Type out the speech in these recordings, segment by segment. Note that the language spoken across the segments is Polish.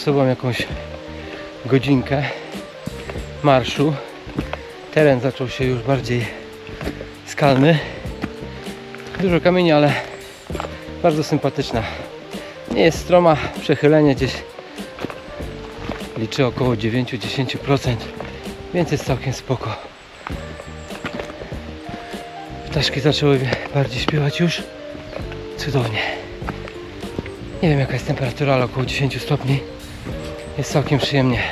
sobą jakąś godzinkę marszu. Teren zaczął się już bardziej skalny. Dużo kamieni, ale bardzo sympatyczna. Nie jest stroma, przechylenie gdzieś liczy około 9-10%, więc jest całkiem spoko. Ptaszki zaczęły bardziej śpiewać już. Cudownie. Nie wiem jaka jest temperatura, ale około 10 stopni. Jest całkiem przyjemnie.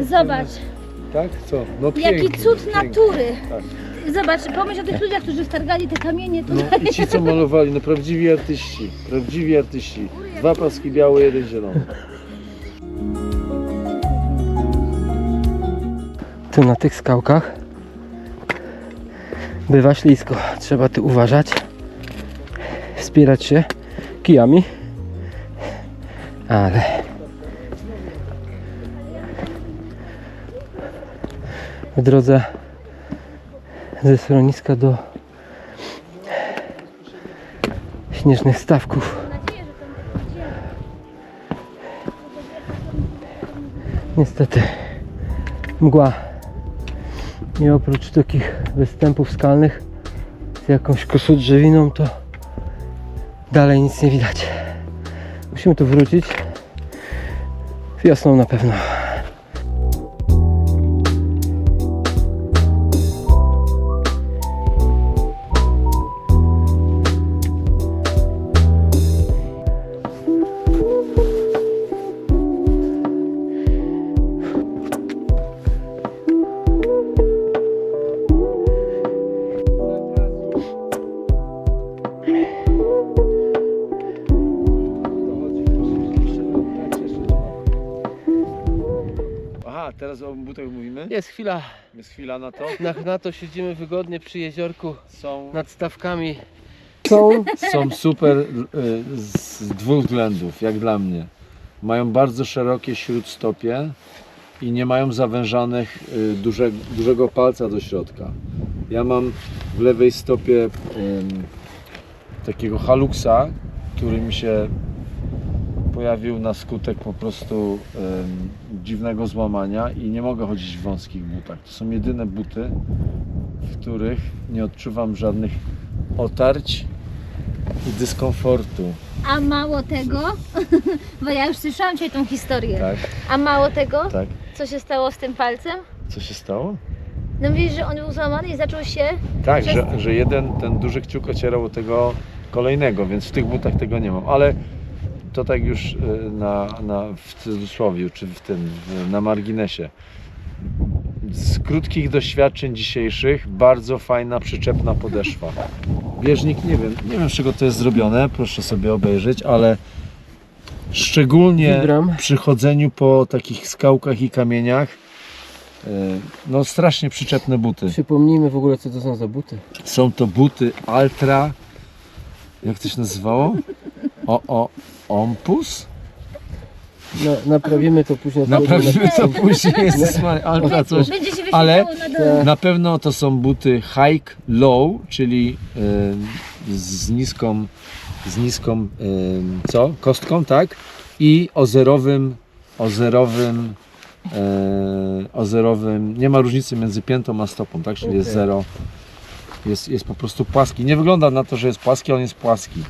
Zobacz, Tak? Co? No jaki pięknie, cud pięknie. natury. Tak. Zobacz, pomyśl o tych ludziach, którzy wtargali te kamienie No tutaj. i ci co malowali, no prawdziwi artyści. Prawdziwi artyści. 2 paski białe, 1 zielony. Tu na tych skałkach bywa ślisko. Trzeba tu uważać. Wspierać się kijami. Ale w drodze ze schroniska do śnieżnych stawków niestety mgła i oprócz takich występów skalnych z jakąś kosą drzewiną to dalej nic nie widać. Musimy tu wrócić wiosną na pewno. Aha, teraz o butach mówimy? Jest chwila, Jest chwila na to. na to siedzimy wygodnie przy jeziorku Są nad stawkami. Są super z dwóch względów, jak dla mnie. Mają bardzo szerokie śródstopie i nie mają zawężanych dużego palca do środka. Ja mam w lewej stopie takiego haluxa, który mi się pojawił na skutek po prostu dziwnego złamania i nie mogę chodzić w wąskich butach. To są jedyne buty, w których nie odczuwam żadnych otarć i dyskomfortu. A mało tego, bo ja już słyszałam dzisiaj tą historię. Tak, A mało tego, tak. co się stało z tym palcem? Co się stało? No mówisz, że on był złamany i zaczął się... Tak, Przez- że jeden, ten duży kciuk ocierał od tego kolejnego, więc w tych butach tego nie mam. Ale to tak już w cudzysłowie, czy na marginesie. Z krótkich doświadczeń dzisiejszych bardzo fajna przyczepna podeszwa. Bieżnik, nie wiem z czego to jest zrobione, proszę sobie obejrzeć, ale szczególnie Vibram. przy chodzeniu po takich skałkach i kamieniach, no strasznie przyczepne buty. Przypomnijmy w ogóle co to są za buty. Są to buty Altra, jak to się nazywało? Ompus? No, naprawimy to później. Naprawimy to później, Jezus Maria, Altra coś. Będzie się Ale- wyświetlało na dole. Na pewno to są buty hike low, czyli z niską kostką, tak? I o zerowym, nie ma różnicy między piętą a stopą, tak? Czyli jest Okej. zero, jest po prostu płaski. Nie wygląda na to, że jest płaski, on jest płaski.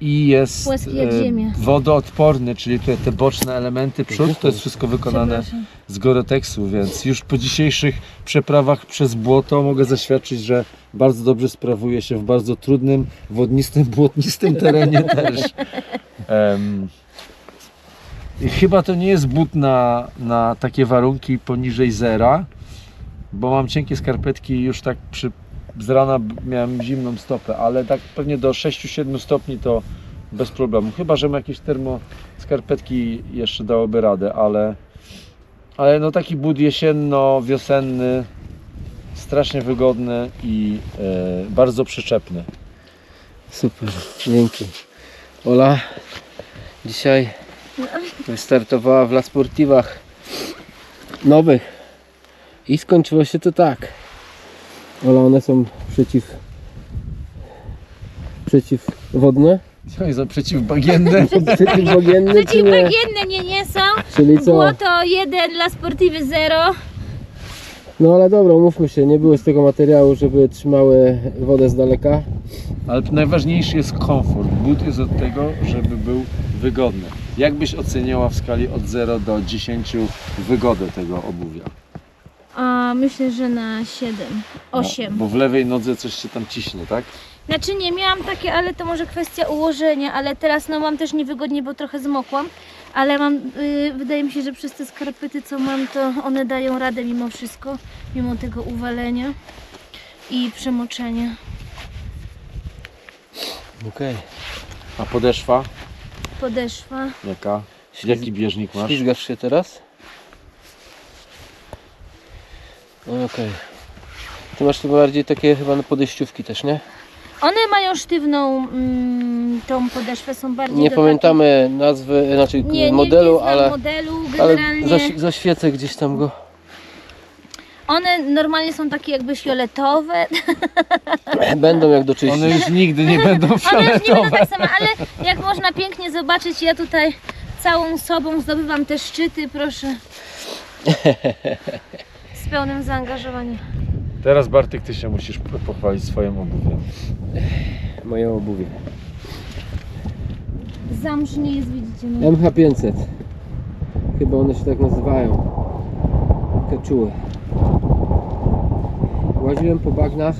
I jest Płaski jak ziemia. wodoodporny, czyli te boczne elementy przód, to jest wszystko wykonane Przepraszam. z Gore-Texu, więc już po dzisiejszych przeprawach przez błoto mogę zaświadczyć, że bardzo dobrze sprawuje się w bardzo trudnym, wodnistym, błotnistym terenie też. I chyba to nie jest but na takie warunki poniżej zera, bo mam cienkie skarpetki już tak z rana miałem zimną stopę, ale tak pewnie do 6-7 stopni to bez problemu. Chyba że ma jakieś termoskarpetki jeszcze dałoby radę, ale no taki but jesienno-wiosenny, strasznie wygodny i bardzo przyczepny. Super, dzięki. Ola dzisiaj wystartowała w La Sportivach nowych i skończyło się to tak. Ola, one są przeciwwodne? Co są przeciwbagienne? Przeciwbagienne czy nie? Przeciwbagienne nie są. Czyli co? Błoto 1 dla Sportiwy 0. No ale dobra, umówmy się, nie było z tego materiału, żeby trzymały wodę z daleka. Ale najważniejszy jest komfort. But jest od tego, żeby był wygodny. Jak byś oceniała w skali od 0 do 10 wygodę tego obuwia? A myślę, że na 7, 8. Bo w lewej nodze coś się tam ciśnie, tak? Znaczy nie miałam takie, ale to może kwestia ułożenia, ale teraz no mam też niewygodnie, bo trochę zmokłam. Ale mam, wydaje mi się, że przez te skarpety co mam, to one dają radę mimo wszystko, mimo tego uwalenia i przemoczenia. Okej. A podeszwa? Podeszwa. Jaka? Jaki bieżnik masz? Ślizgasz się teraz? Okej. Ty masz tu bardziej takie chyba na podejściówki też, nie? One mają sztywną tą podeszwę, są bardziej Nie do pamiętamy nazwy, znaczy takich... nie modelu, znam ale, modelu ale generalnie. zaświecę gdzieś tam go. One normalnie są takie jakby fioletowe. Będą jak doczyścić. One już nigdy nie będą One już nie będą fioletowe. tak same, ale jak można pięknie zobaczyć, ja tutaj całą sobą zdobywam te szczyty, proszę. Z pełnym zaangażowaniem. Teraz Bartek, ty się musisz pochwalić swoim obuwiem. Moje obuwie. Zamsz nie jest, widzicie. No. MH500. Chyba one się tak nazywają. Keczuły. Łaziłem po bagnach.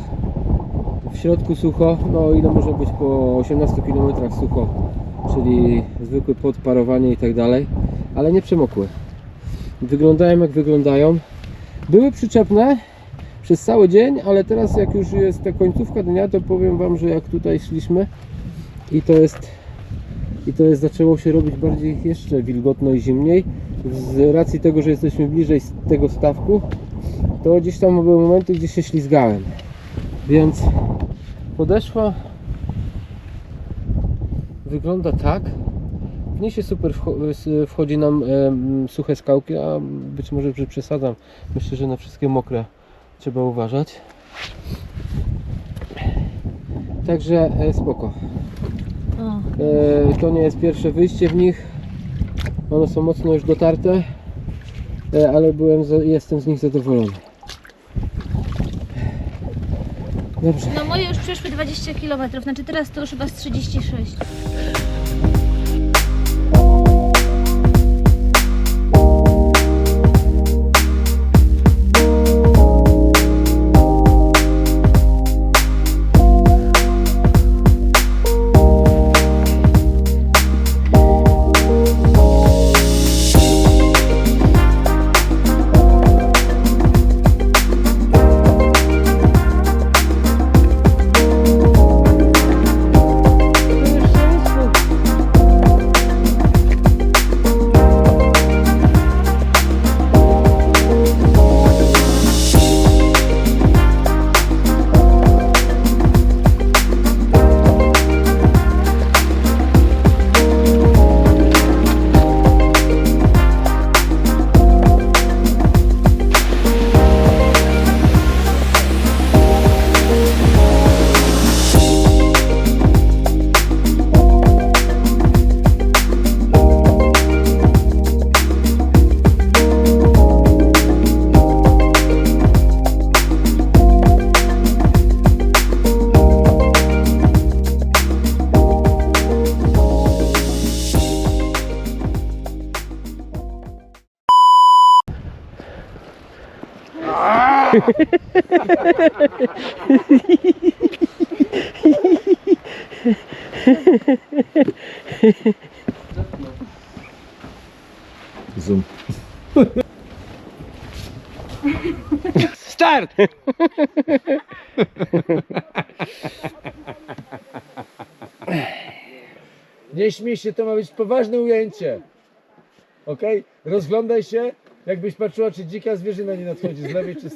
W środku sucho. No ile może być po 18 km sucho. Czyli zwykłe podparowanie i tak dalej. Ale nie przemokły. Wyglądają jak wyglądają. Były przyczepne przez cały dzień, ale teraz jak już jest ta końcówka dnia, to powiem wam, że jak tutaj szliśmy i to jest zaczęło się robić bardziej jeszcze wilgotno i zimniej. Z racji tego, że jesteśmy bliżej tego stawku, to gdzieś tam były momenty, gdzie się ślizgałem. Więc podeszła wygląda tak. W niej się super wchodzi nam suche skałki, a być może, że przesadzam. Myślę, że na wszystkie mokre trzeba uważać. Także spoko. O. To nie jest pierwsze wyjście w nich. One są mocno już dotarte, ale jestem z nich zadowolony. Dobrze. No moje już przeszły 20 km, znaczy teraz to już chyba z 36. Zoom. Start! Nie śmiej się, to ma być poważne ujęcie. Ok? Rozglądaj się, jakbyś patrzyła, czy dzika zwierzyna nie nadchodzi z lewej czy z...